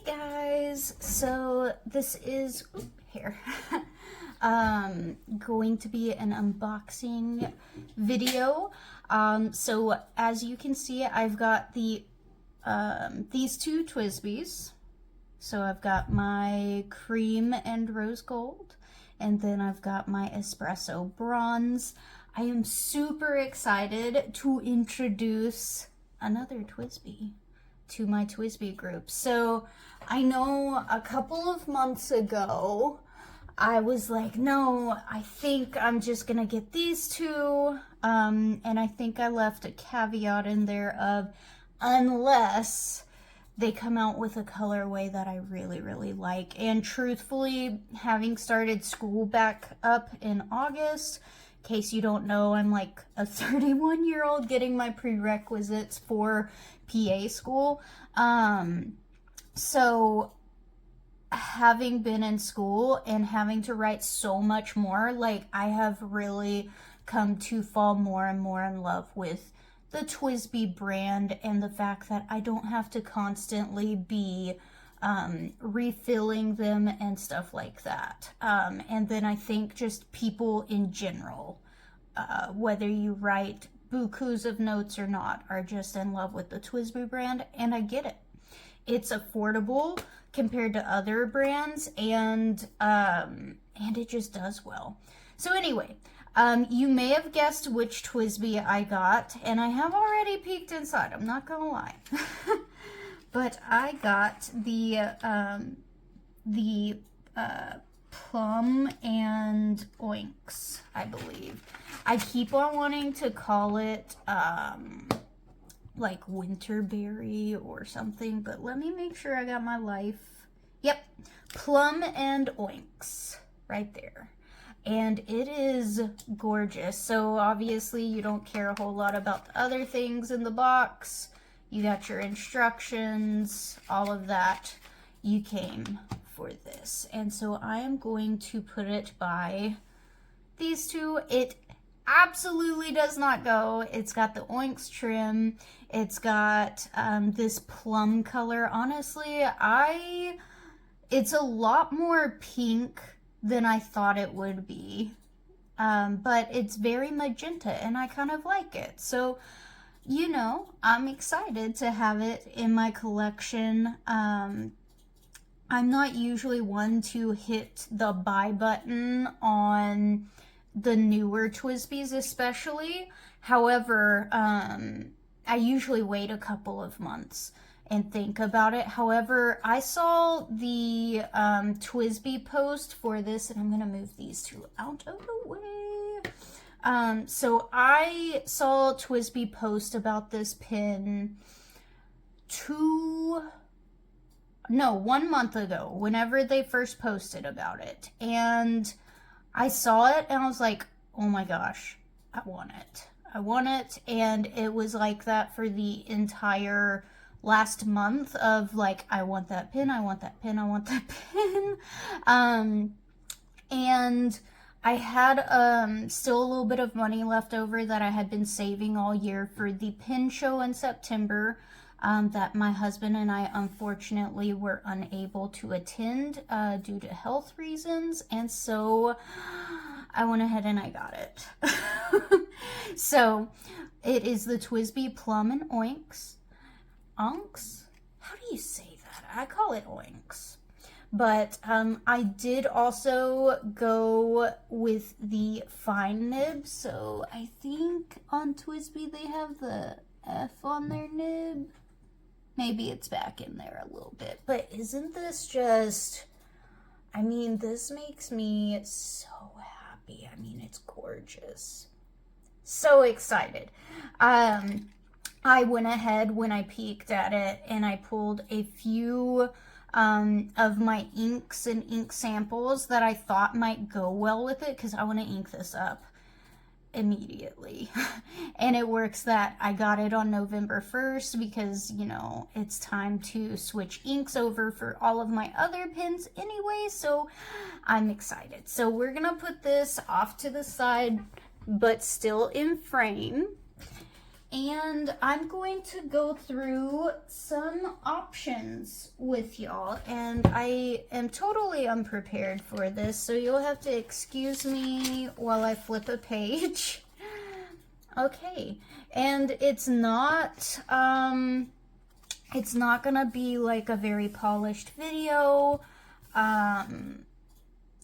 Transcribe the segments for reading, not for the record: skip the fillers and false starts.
Guys, so this is going to be an unboxing video. So as you can see, I've got the these two Twisbis. So I've got my cream and rose gold, and then I've got my espresso bronze. I am super excited to introduce another Twisbi to my Twisbi group. So I know a couple of months ago I was like, no, I think I'm just gonna get these two, and I think I left a caveat in there of unless they come out with a colorway that I really like. And truthfully, having started school back up in August, in case you don't know, I'm like a 31-year-old getting my prerequisites for PA school. So having been in school and having to write so much more, like I have really come to fall more and more in love with the Twisbi brand and the fact that I don't have to constantly be refilling them and stuff like that. And then I think just people in general, whether you write bukus of notes or not, are just in love with the Twisbi brand, and I get it. It's affordable compared to other brands, and it just does well. So anyway, you may have guessed which Twisbi I got, and I have already peeked inside, I'm not gonna lie. But I got the Plum and Oinks, I believe. I keep on wanting to call it like Winterberry or something, but let me make sure I got my life. Yep, Plum and Oinks right there. And it is gorgeous. So obviously you don't care a whole lot about the other things in the box. You got your instructions, all of that. You came for this. And so I am going to put it by these two. It absolutely does not go. It's got the Oinks trim. It's got this plum color. Honestly, it's a lot more pink than I thought it would be. But it's very magenta and I kind of like it. So, you know, I'm excited to have it in my collection. I'm not usually one to hit the buy button on the newer Twisbis especially. However, I usually wait a couple of months and think about it. However, I saw the Twisbi post for this, and I'm gonna move these two out of the way. So I saw Twisbi post about this pin 1 month ago, whenever they first posted about it. And I saw it and I was like, oh my gosh, I want it. I want it. And it was like that for the entire last month of like, I want that pin, I want that pin, I want that pin. And I had still a little bit of money left over that I had been saving all year for the pin show in September that my husband and I unfortunately were unable to attend due to health reasons. And so I went ahead and I got it. So it is the Twisbi Plum and Oinks. Onks? How do you say that? I call it Oinks. But I did also go with the fine nib. So I think on Twisbi they have the F on their nib. Maybe it's back in there a little bit. But isn't this just... I mean, this makes me so happy. I mean, it's gorgeous. So excited. I went ahead when I peeked at it and I pulled a few of my inks and ink samples that I thought might go well with it, because I want to ink this up immediately. And it works that I got it on November 1st because, you know, it's time to switch inks over for all of my other pins anyway, so I'm excited. So we're gonna put this off to the side, but still in frame. and I'm going to go through some options with y'all, and I am totally unprepared for this, so you'll have to excuse me while I flip a page. Okay, and it's not gonna be like a very polished video.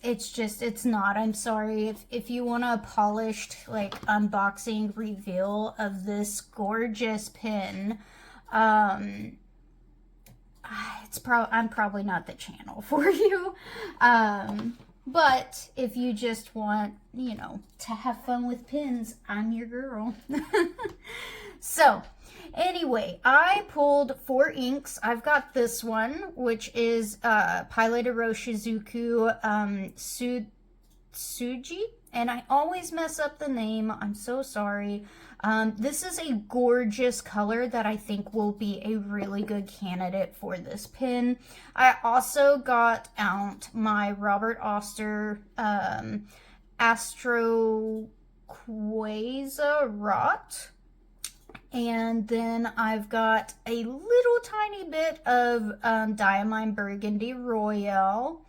It's not. I'm sorry. If you want a polished, like, unboxing reveal of this gorgeous pin, I'm probably not the channel for you. But if you just want, to have fun with pins, I'm your girl. So, anyway, I pulled 4 inks. I've got this one, which is Pilot Iroshizuku Suji, and I always mess up the name. I'm so sorry. This is a gorgeous color that I think will be a really good candidate for this pin. I also got out my Robert Oster Astro Quasar Rot. And then I've got a little tiny bit of Diamine Burgundy Royale.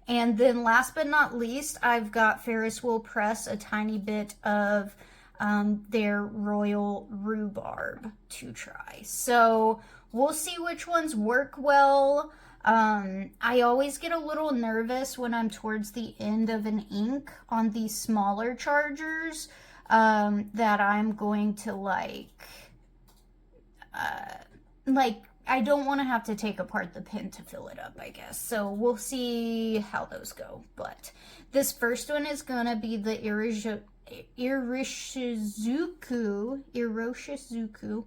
And then last but not least, I've got Ferris Wheel Press, a tiny bit of their Royal Rhubarb to try. So we'll see which ones work well. I always get a little nervous when I'm towards the end of an ink on these smaller chargers that I'm going to I don't want to have to take apart the pin to fill it up, I guess. So we'll see how those go. But this first one is going to be the Iroshizuku,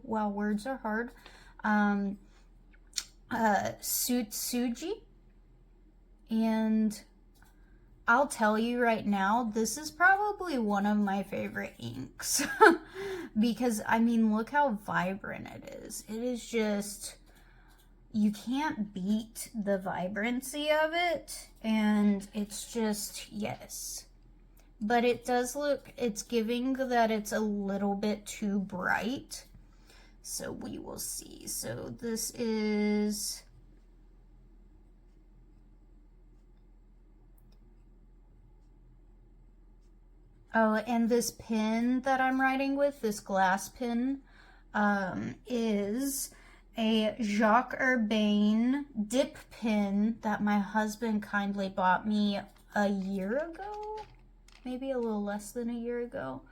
wow, words are hard, Sutsuji. And I'll tell you right now, this is probably one of my favorite inks. Because, I mean, look how vibrant it is. It is just, you can't beat the vibrancy of it. And it's just, yes. But it does look, it's giving that it's a little bit too bright. So we will see. So this is... Oh, and this pin that I'm writing with, this glass pin, is a Jacques Urbain dip pin that my husband kindly bought me a year ago, maybe a little less than a year ago,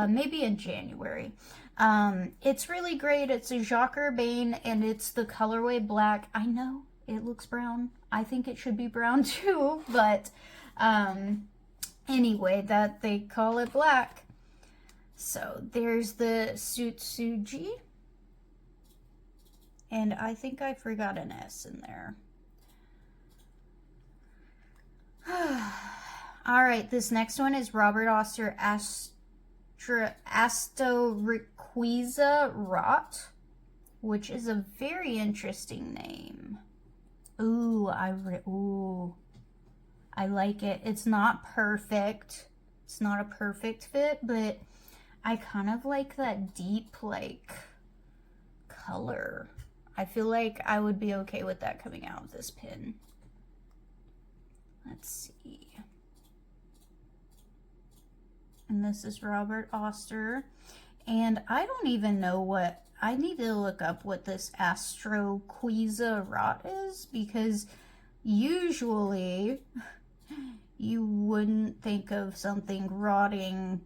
maybe in January. It's really great. It's a Jacques Urbain, and it's the colorway black. I know it looks brown. I think it should be brown too, but anyway, that they call it black. So there's the Sutsuji, and I think I forgot an S in there. All right, this next one is Robert Oster Astoriquiza Rot, which is a very interesting name. Ooh, I like it. It's not perfect. It's not a perfect fit, but I kind of like that deep, color. I feel like I would be okay with that coming out of this pin. Let's see. And this is Robert Oster. And I don't even know what... I need to look up what this Astroquiza Rot is, because usually... you wouldn't think of something rotting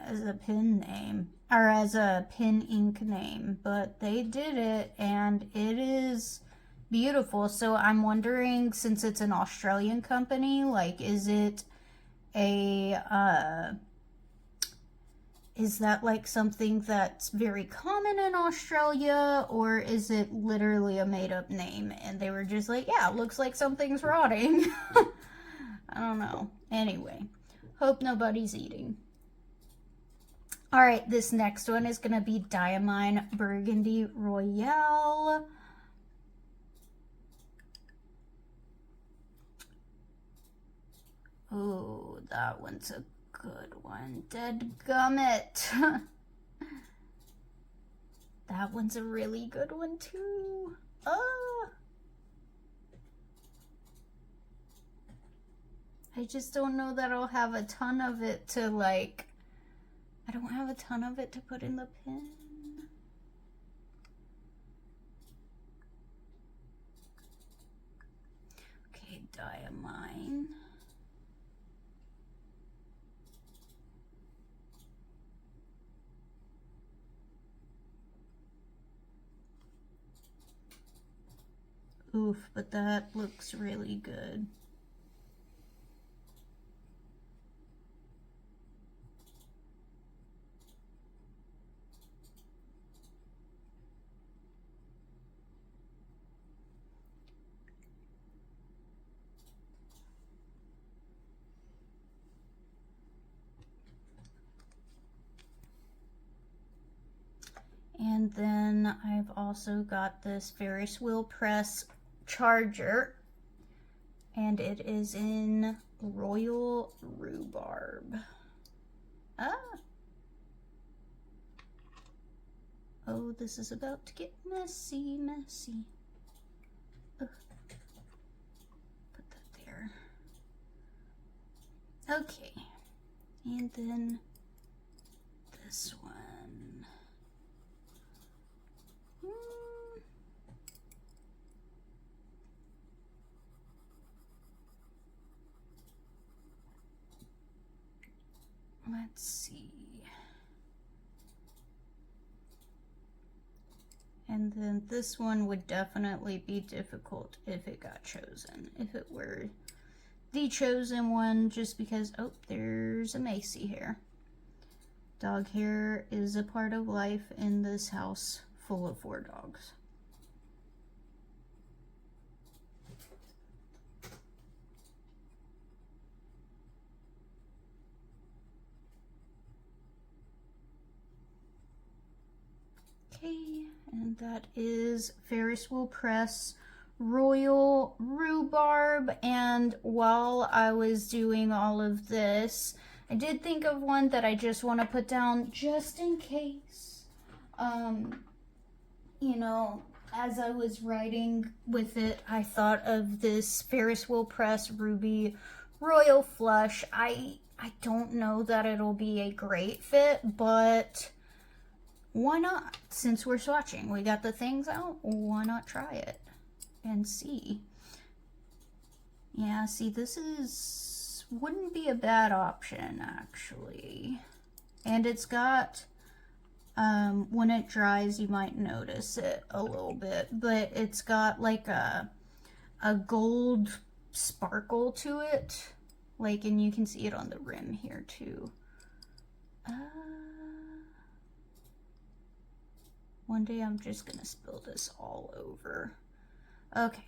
as a pin name, or as a pin ink name, but they did it, and it is beautiful. So I'm wondering, since it's an Australian company, is it a, is that something that's very common in Australia, or is it literally a made-up name, and they were just like, yeah, it looks like something's rotting. I don't know. Anyway, hope nobody's eating. All right, this next one is going to be Diamine Burgundy Royale. Oh, that one's a good one. Dead gummit. That one's a really good one too. I just don't know that I'll have a ton of it to like, I don't have a ton of it to put in the pin. Okay, diamine. Oof, but that looks really good. And then I've also got this Ferris wheel press charger, and it is in Royal Rhubarb. Oh, this is about to get messy. Ugh. Put that there. Okay, and then this one. Let's see. And then this one would definitely be difficult if it got chosen. If it were the chosen one, just because, oh, there's a Macy hair. Dog hair is a part of life in this house full of 4 dogs. Okay, and that is Ferris wheel press Royal Rhubarb. And while I was doing all of this, I did think of one that I just want to put down just in case. You know, as I was writing with it, I thought of this Ferris wheel press Ruby Royal Flush. I don't know that it'll be a great fit, but why not? Since we're swatching, we got the things out, why not try it and see? Yeah, see, this wouldn't be a bad option, actually. And it's got, when it dries, you might notice it a little bit, but it's got like a gold sparkle to it. Like, and you can see it on the rim here, too. One day I'm just gonna spill this all over. Okay.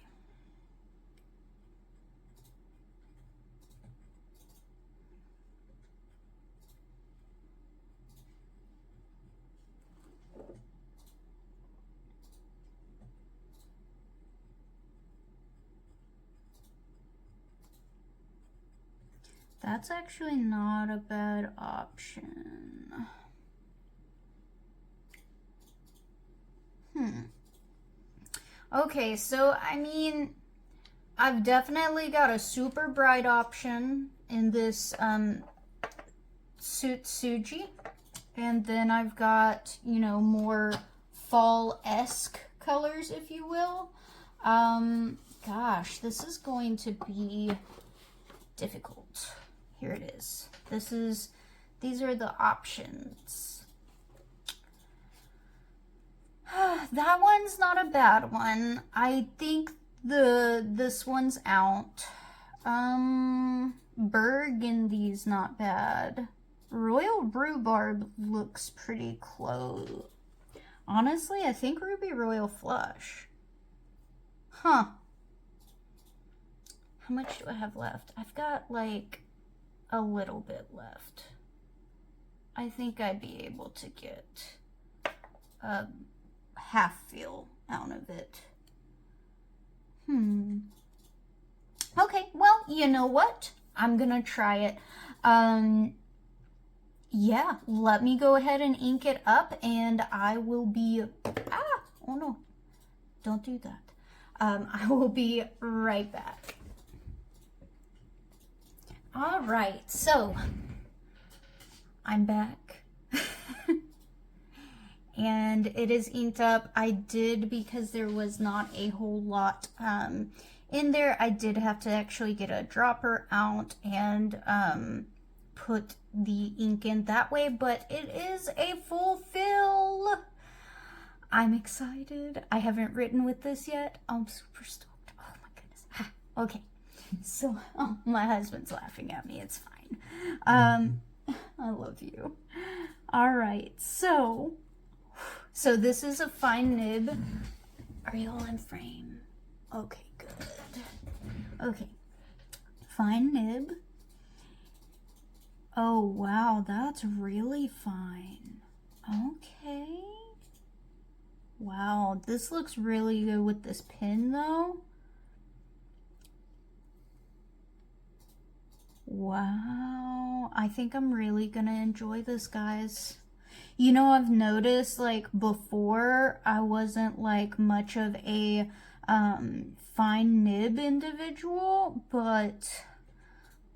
That's actually not a bad option. Okay, so I mean, I've definitely got a super bright option in this Suji, and then I've got, you know, more fall-esque colors, if you will. Gosh, this is going to be difficult. Here it is. These are the options. That one's not a bad one. I think this one's out. Burgundy's not bad. Royal Rhubarb looks pretty close. Honestly, I think Ruby Royal Flush. Huh. How much do I have left? I've got like a little bit left. I think I'd be able to get a half feel out of it. Okay, well, you know what? I'm gonna try it. yeah, let me go ahead and ink it up, and I will be, oh no, don't do that. I will be right back. All right, so I'm back. And it is inked up. I did, because there was not a whole lot in there, I did have to actually get a dropper out and put the ink in that way, but it is a full fill. I'm excited. I haven't written with this yet. I'm super stoked. Oh my goodness. Okay, so my husband's laughing at me. It's fine. I love you. All right, so this is a fine nib. Are you all in frame? Okay, good. Okay, fine nib. Oh wow, that's really fine. Okay. Wow, this looks really good with this pin though. Wow, I think I'm really gonna enjoy this, guys. You know, I've noticed, like, before I wasn't like much of a fine nib individual, but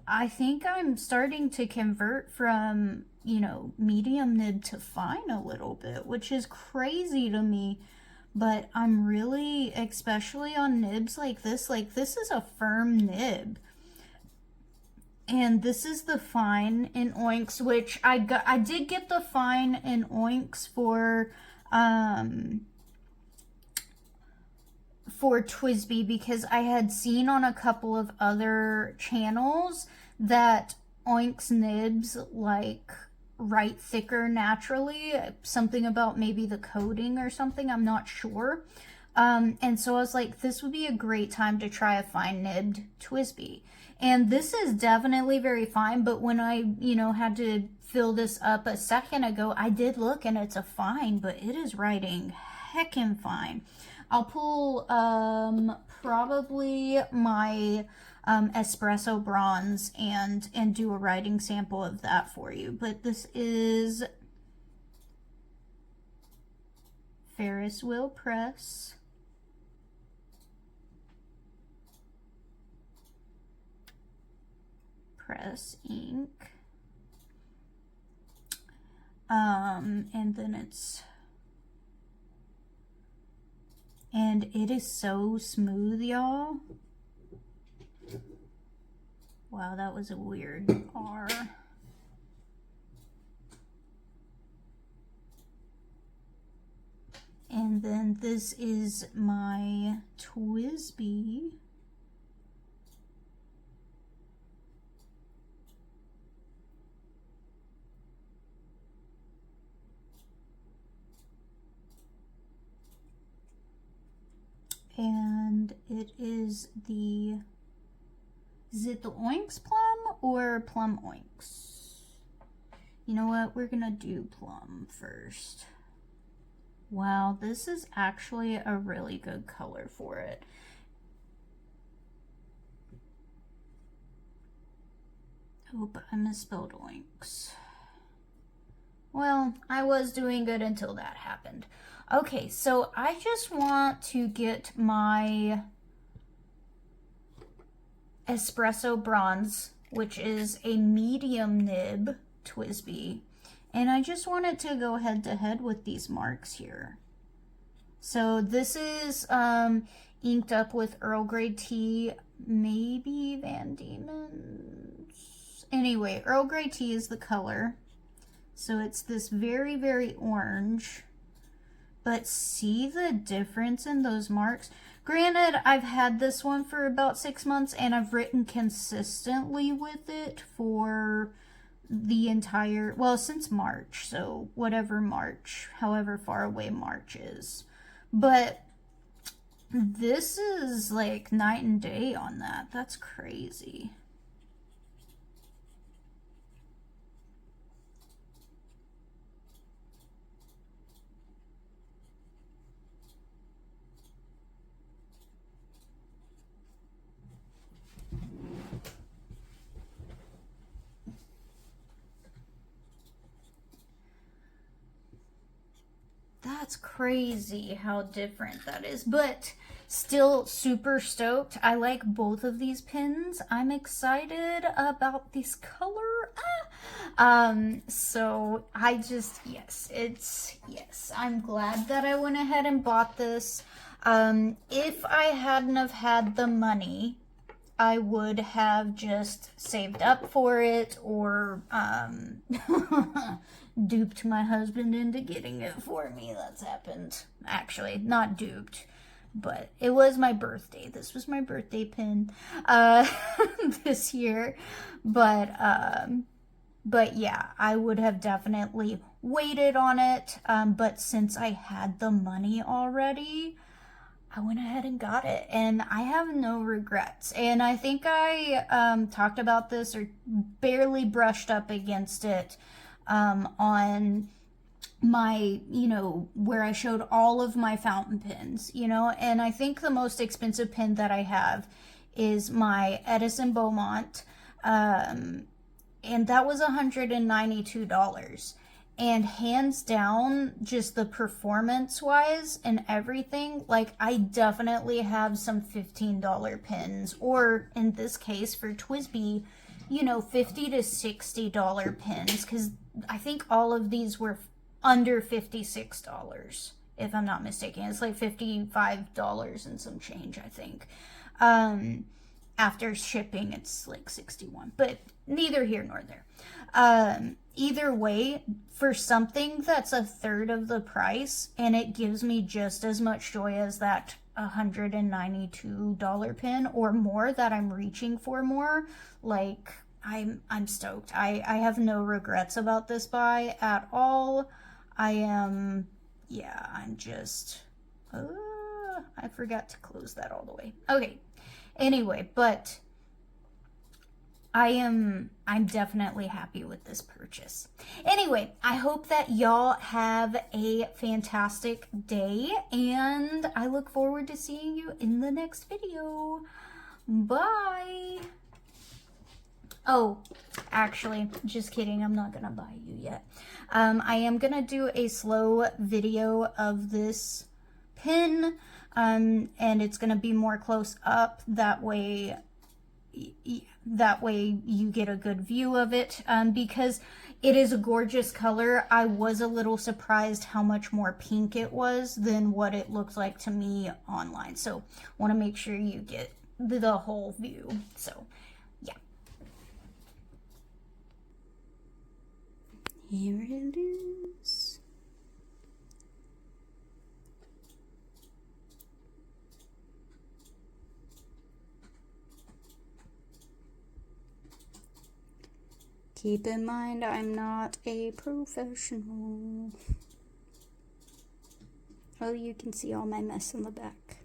I think I'm starting to convert from, you know, medium nib to fine a little bit, which is crazy to me. But I'm really, especially on nibs like this is a firm nib. And this is the fine in Oinks, which I did get the fine in Oinks for Twisbi, because I had seen on a couple of other channels that Oinks nibs like write thicker naturally, something about maybe the coating or something, I'm not sure. And so I was like, this would be a great time to try a fine nibbed Twisbi. And this is definitely very fine, but when I, you know, had to fill this up a second ago, I did look and it's a fine, but it is writing heckin' fine. I'll pull probably my espresso bronze and do a writing sample of that for you. But this is Ferris Wheel Press. Press ink. And then and it is so smooth, y'all. Wow, that was a weird R. And then this is my Twisbi. And it is it the Oinks Plum or Plum Oinks? You know what, we're gonna do Plum first. Wow, this is actually a really good color for it. Oop, I misspelled Oinks. Well, I was doing good until that happened. Okay, so I just want to get my espresso bronze, which is a medium nib Twisbi, and I just want it to go head to head with these marks here. So this is inked up with Earl Grey tea, maybe Van Diemen's. Anyway, Earl Grey tea is the color. So it's this very, very orange. But see the difference in those marks? Granted, I've had this one for about 6 months and I've written consistently with it for the entire, well, since March. So whatever March, however far away March is. But this is like night and day on that. That's crazy. That's crazy how different that is, but still super stoked. I like both of these pins. I'm excited about this color. So I just, yes, I'm glad that I went ahead and bought this. If I hadn't have had the money, I would have just saved up for it, or duped my husband into getting it for me. That's happened. Actually, not duped, but it was my birthday. This was my birthday pin this year. But yeah, I would have definitely waited on it. But since I had the money already, I went ahead and got it, and I have no regrets. And I think I talked about this or barely brushed up against it on my, where I showed all of my fountain pens, and I think the most expensive pen that I have is my Edison Beaumont, and that was $192. And hands down, just the performance wise and everything, like I definitely have some $15 pins, or in this case for Twisbi, $50 to $60 pins, because I think all of these were under $56, if I'm not mistaken. It's like $55 and some change, I think. After shipping, it's like 61, but neither here nor there. Either way, for something that's a third of the price, and it gives me just as much joy as that $192 pin or more that I'm reaching for more, like I'm stoked. I have no regrets about this buy at all. I'm just, I forgot to close that all the way. Okay. Anyway, but I'm definitely happy with this purchase. Anyway, I hope that y'all have a fantastic day, and I look forward to seeing you in the next video. Bye. Oh, actually, just kidding. I'm not gonna buy you yet. I am gonna do a slow video of this pin, and it's gonna be more close up. That way you get a good view of it, because it is a gorgeous color. I was a little surprised how much more pink it was than what it looks like to me online. So want to make sure you get the whole view. So yeah. Here it is. Keep in mind, I'm not a professional. Oh, you can see all my mess in the back.